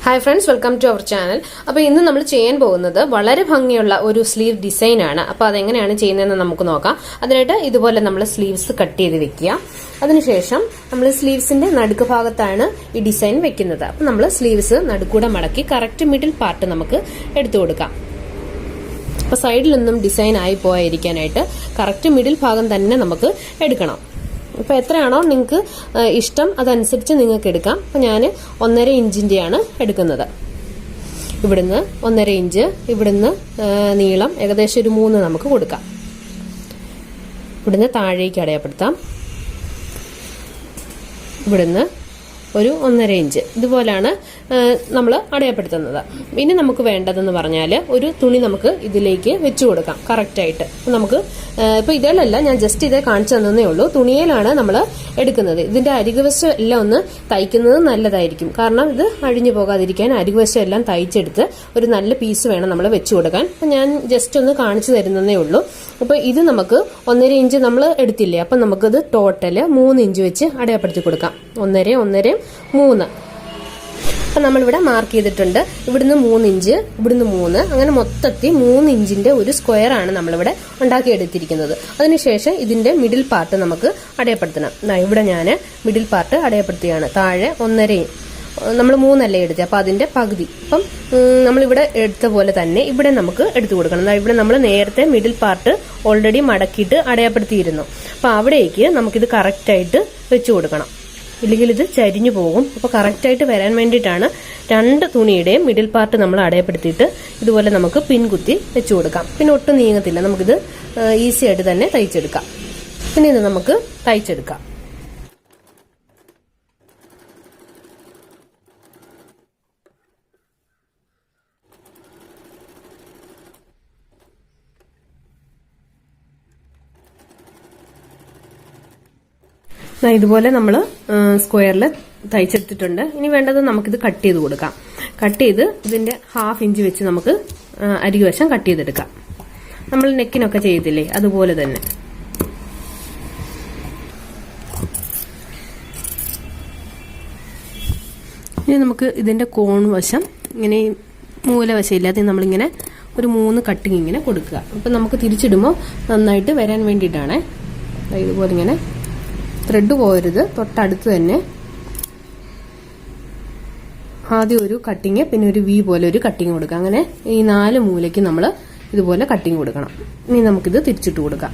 Hi friends, welcome to our channel. അപ്പോൾ ഇന്ന് നമ്മൾ ചെയ്യാൻ പോകുന്നത് വളരെ ഭംഗിയുള്ള ഒരു സ്ലീവ് ഡിസൈൻ ആണ്. അപ്പോൾ അതെങ്ങനെയാണ് ചെയ്യുന്നതെന്ന് നമുക്ക് നോക്കാം. അതിനായിട്ട് ഇതുപോലെ നമ്മൾ സ്ലീവ്സ് കട്ട് ചെയ്ത് വെക്കുക. അതിനുശേഷം നമ്മൾ സ്ലീവ്സിന്റെ നടുക്ക് ഭാഗത്താണ് ഈ ഡിസൈൻ വെക്കുന്നത്. അപ്പോൾ നമ്മൾ സ്ലീവ്സ് നടുക്കൂടെ മടക്കി കറക്റ്റ് മിഡിൽ പാർട്ട് നമുക്ക് എടുത്തു കൊടുക്കാം. അപ്പോൾ സൈഡിലൊന്നും ഡിസൈൻ ആയി പോയിരിക്കാനായിട്ട് കറക്റ്റ് മിഡിൽ ഭാഗം തന്നെ നമുക്ക് എടുക്കണം. അപ്പോൾ എത്രയാണോ നിങ്ങൾക്ക് ഇഷ്ടം അതനുസരിച്ച് നിങ്ങൾക്ക് എടുക്കാം. അപ്പോൾ ഞാൻ 1.5 ഇഞ്ചിൻ്റെയാണ് എടുക്കുന്നത്. ഇവിടുന്ന് 1.5 ഇഞ്ച്, ഇവിടുന്ന് നീളം ഏകദേശം ഒരു 3 നമുക്ക് കൊടുക്കാം. ഇവിടുന്ന് താഴേക്ക് അടയാളപ്പെടുത്താം. ഇവിടുന്ന് ഒരു 1.5 ഇഞ്ച് ഇതുപോലാണ് നമ്മൾ അടയാളപ്പെടുത്തുന്നത്. ഇനി നമുക്ക് വേണ്ടതെന്ന് പറഞ്ഞാൽ ഒരു തുണി നമുക്ക് ഇതിലേക്ക് വെച്ചു കൊടുക്കാം കറക്റ്റായിട്ട്. നമുക്ക് ഇപ്പോൾ ഇതിലല്ല, ഞാൻ ജസ്റ്റ് ഇതേ കാണിച്ചു തന്നേ ഉള്ളൂ. തുണിയിലാണ് നമ്മൾ എടുക്കുന്നത്. ഇതിന്റെ അരികുവശം എല്ലാം ഒന്ന് തയ്ക്കുന്നത് നല്ലതായിരിക്കും. കാരണം ഇത് അഴിഞ്ഞു പോകാതിരിക്കാൻ അരികുവശം എല്ലാം തയ്ച്ചെടുത്ത് ഒരു നല്ല പീസ് വേണം നമ്മൾ വെച്ചു കൊടുക്കാൻ. അപ്പം ഞാൻ ജസ്റ്റ് ഒന്ന് കാണിച്ചു തരുന്നതേ ഉള്ളൂ. അപ്പോൾ ഇത് നമുക്ക് 1.5 ഇഞ്ച് നമ്മൾ എടുത്തില്ലേ, അപ്പം നമുക്കത് ടോട്ടല് 3 ഇഞ്ച് വെച്ച് അടയാളപ്പെടുത്തി കൊടുക്കാം. 1.5, 1.5, 3. അപ്പം നമ്മളിവിടെ മാർക്ക് ചെയ്തിട്ടുണ്ട്. ഇവിടുന്ന് 3 ഇഞ്ച്, ഇവിടുന്ന് 3, അങ്ങനെ മൊത്തത്തിൽ 3 ഇഞ്ചിന്റെ ഒരു സ്ക്വയർ ആണ് നമ്മളിവിടെ ഉണ്ടാക്കിയെടുത്തിരിക്കുന്നത്. അതിനുശേഷം ഇതിന്റെ മിഡിൽ പാർട്ട് നമുക്ക് അടയാളപ്പെടുത്തണം. ഇവിടെ ഞാൻ മിഡിൽ പാർട്ട് അടയാളപ്പെടുത്തുകയാണ്. താഴെ 1.5, നമ്മൾ 3 അല്ലേ എടുത്തത്, അപ്പം അതിന്റെ പകുതി. അപ്പം നമ്മളിവിടെ എടുത്ത പോലെ തന്നെ ഇവിടെ നമുക്ക് എടുത്തു കൊടുക്കണം. ഇവിടെ നമ്മൾ നേരത്തെ മിഡിൽ പാർട്ട് ഓൾറെഡി മടക്കിയിട്ട് അടയാളപ്പെടുത്തിയിരുന്നു. അപ്പം അവിടേക്ക് നമുക്കിത് കറക്റ്റായിട്ട് വെച്ചു കൊടുക്കണം. ഇല്ലെങ്കിൽ ഇത് ചരിഞ്ഞു പോകും. അപ്പോൾ കറക്റ്റായിട്ട് വരാൻ വേണ്ടിയിട്ടാണ് 2 തുണിയുടെയും മിഡിൽ പാർട്ട് നമ്മൾ അടയാളപ്പെടുത്തിയിട്ട് ഇതുപോലെ നമുക്ക് പിൻകുത്തി വെച്ചു കൊടുക്കാം. പിന്നെ ഒട്ടും നീങ്ങത്തില്ല. നമുക്കിത് ഈസി ആയിട്ട് തന്നെ തയ്ച്ചെടുക്കാം. പിന്നെ ഇത് നമുക്ക് തയ്ച്ചെടുക്കാം. ഇതുപോലെ നമ്മൾ സ്ക്വയറിൽ തയ്ച്ചെടുത്തിട്ടുണ്ട്. ഇനി വേണ്ടത് നമുക്കിത് കട്ട് ചെയ്ത് കൊടുക്കാം. കട്ട് ചെയ്ത് ഇതിന്റെ 1/2 ഇഞ്ച് വെച്ച് നമുക്ക് അരികുവശം കട്ട് ചെയ്തെടുക്കാം. നമ്മൾ നെക്കിനൊക്കെ ചെയ്തില്ലേ, അതുപോലെ തന്നെ. ഇനി നമുക്ക് ഇതിന്റെ കോൺ വശം ഇങ്ങനെ മൂലവശം ഇല്ലാതെ നമ്മളിങ്ങനെ ഒരു 3 കട്ടിങ് ഇങ്ങനെ കൊടുക്കുക. അപ്പം നമുക്ക് തിരിച്ചിടുമ്പോൾ നന്നായിട്ട് വരാൻ വേണ്ടിയിട്ടാണ്. ഇതുപോലെ ഇങ്ങനെ ത്രെഡ് പോകരുത്, തൊട്ടടുത്ത് തന്നെ ആദ്യം ഒരു കട്ടിങ്, പിന്നെ ഒരു വി പോലെ ഒരു കട്ടിങ് കൊടുക്കുക. അങ്ങനെ ഈ 4 മൂലയ്ക്ക് നമ്മൾ ഇതുപോലെ കട്ടിങ് കൊടുക്കണം. ഇനി നമുക്കിത് തിരിച്ചിട്ട് കൊടുക്കാം.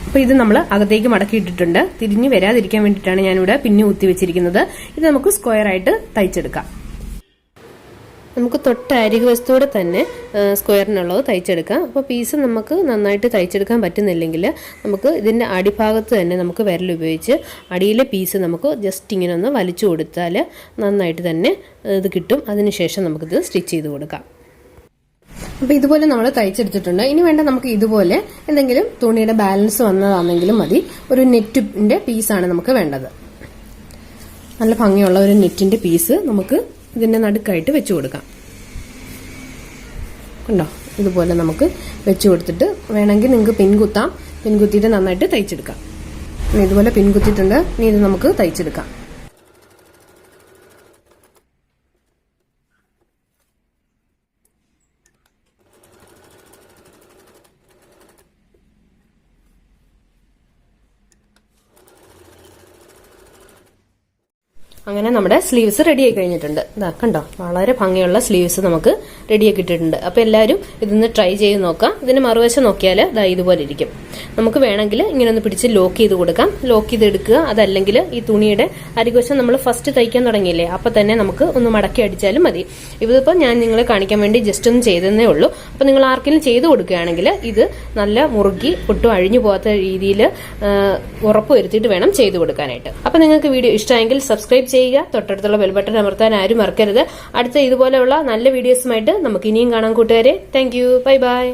അപ്പൊ ഇത് നമ്മൾ അകത്തേക്ക് മടക്കിയിട്ടിട്ടുണ്ട്. തിരിഞ്ഞ് വരാതിരിക്കാൻ വേണ്ടിയിട്ടാണ് ഞാനിവിടെ പിന്നെ കുത്തി വെച്ചിരിക്കുന്നത്. ഇത് നമുക്ക് സ്ക്വയർ ആയിട്ട് തയ്ച്ചെടുക്കാം. നമുക്ക് തൊട്ട് അരികുവശത്തോടെ തന്നെ സ്ക്വയറിനുള്ളത് തയ്ച്ചെടുക്കാം. അപ്പോൾ പീസ് നമുക്ക് നന്നായിട്ട് തയ്ച്ചെടുക്കാൻ പറ്റുന്നില്ലെങ്കിൽ നമുക്ക് ഇതിൻ്റെ അടിഭാഗത്ത് തന്നെ നമുക്ക് വിരൽ ഉപയോഗിച്ച് അടിയിലെ പീസ് നമുക്ക് ജസ്റ്റ് ഇങ്ങനെ ഒന്ന് വലിച്ചു കൊടുത്താൽ നന്നായിട്ട് തന്നെ ഇത് കിട്ടും. അതിനുശേഷം നമുക്കിത് സ്റ്റിച്ച് ചെയ്ത് കൊടുക്കാം. അപ്പോൾ ഇതുപോലെ നമ്മൾ തയ്ച്ചെടുത്തിട്ടുണ്ട്. ഇനി വേണ്ട നമുക്ക് ഇതുപോലെ എന്തെങ്കിലും തുണിയുടെ ബാലൻസ് വന്നതാണെങ്കിലും മതി. ഒരു നെറ്റിന്റെ പീസാണ് നമുക്ക് വേണ്ടത്. നല്ല ഭംഗിയുള്ള ഒരു നെറ്റിന്റെ പീസ് നമുക്ക് ഇതിന്റെ നടുക്കായിട്ട് വെച്ചു കൊടുക്കാം. കണ്ടോ, ഇതുപോലെ നമുക്ക് വെച്ചു കൊടുത്തിട്ട് വേണമെങ്കിൽ നിങ്ങൾക്ക് പിൻകുത്താം. പിൻകുത്തിയിട്ട് നന്നായിട്ട് തയ്ച്ചെടുക്കാം. ഇതുപോലെ പിൻകുത്തിയിട്ടുണ്ട്. ഇനി ഇത് നമുക്ക് തയ്ച്ചെടുക്കാം. അങ്ങനെ നമ്മുടെ സ്ലീവ്സ് റെഡി ആയി കഴിഞ്ഞിട്ടുണ്ട്. ഇതാ കണ്ടോ, വളരെ ഭംഗിയുള്ള സ്ലീവ്സ് നമുക്ക് റെഡിയാക്കി ഇട്ടിട്ടുണ്ട്. അപ്പോൾ എല്ലാവരും ഇതൊന്ന് ട്രൈ ചെയ്ത് നോക്കാം. ഇതിന് മറുവശം നോക്കിയാൽ ഇതാ ഇതുപോലെ ഇരിക്കും. നമുക്ക് വേണമെങ്കിൽ ഇങ്ങനെ ഒന്ന് പിടിച്ച് ലോക്ക് ചെയ്ത് കൊടുക്കാം. ലോക്ക് ചെയ്ത് എടുക്കുക. അതല്ലെങ്കിൽ ഈ തുണിയുടെ അരികുവശം നമ്മൾ ഫസ്റ്റ് തയ്ക്കാൻ തുടങ്ങിയില്ലേ, അപ്പം തന്നെ നമുക്ക് ഒന്ന് മടക്കി അടിച്ചാലും മതി. ഇതിപ്പോൾ ഞാൻ നിങ്ങളെ കാണിക്കാൻ വേണ്ടി ജസ്റ്റ് ഒന്ന് ചെയ്തതേ ഉള്ളൂ. അപ്പോൾ നിങ്ങൾ ആർക്കെങ്കിലും ചെയ്ത് കൊടുക്കുകയാണെങ്കിൽ ഇത് നല്ല മുറുകി ഒട്ടും അഴിഞ്ഞു പോകാത്ത രീതിയിൽ ഉറപ്പ് വരുത്തിയിട്ട് വേണം ചെയ്ത് കൊടുക്കാനായിട്ട്. അപ്പോൾ നിങ്ങൾക്ക് വീഡിയോ ഇഷ്ടമായെങ്കിൽ സബ്സ്ക്രൈബ് ചെയ്യുക. തൊട്ടടുത്തുള്ള ബെൽ ബട്ടൺ അമർത്താൻ ആരും മറക്കരുത്. അടുത്ത ഇതുപോലെയുള്ള നല്ല വീഡിയോസുമായിട്ട് നമുക്ക് ഇനിയും കാണാം കൂട്ടുകാരെ. Thank you. Bye bye.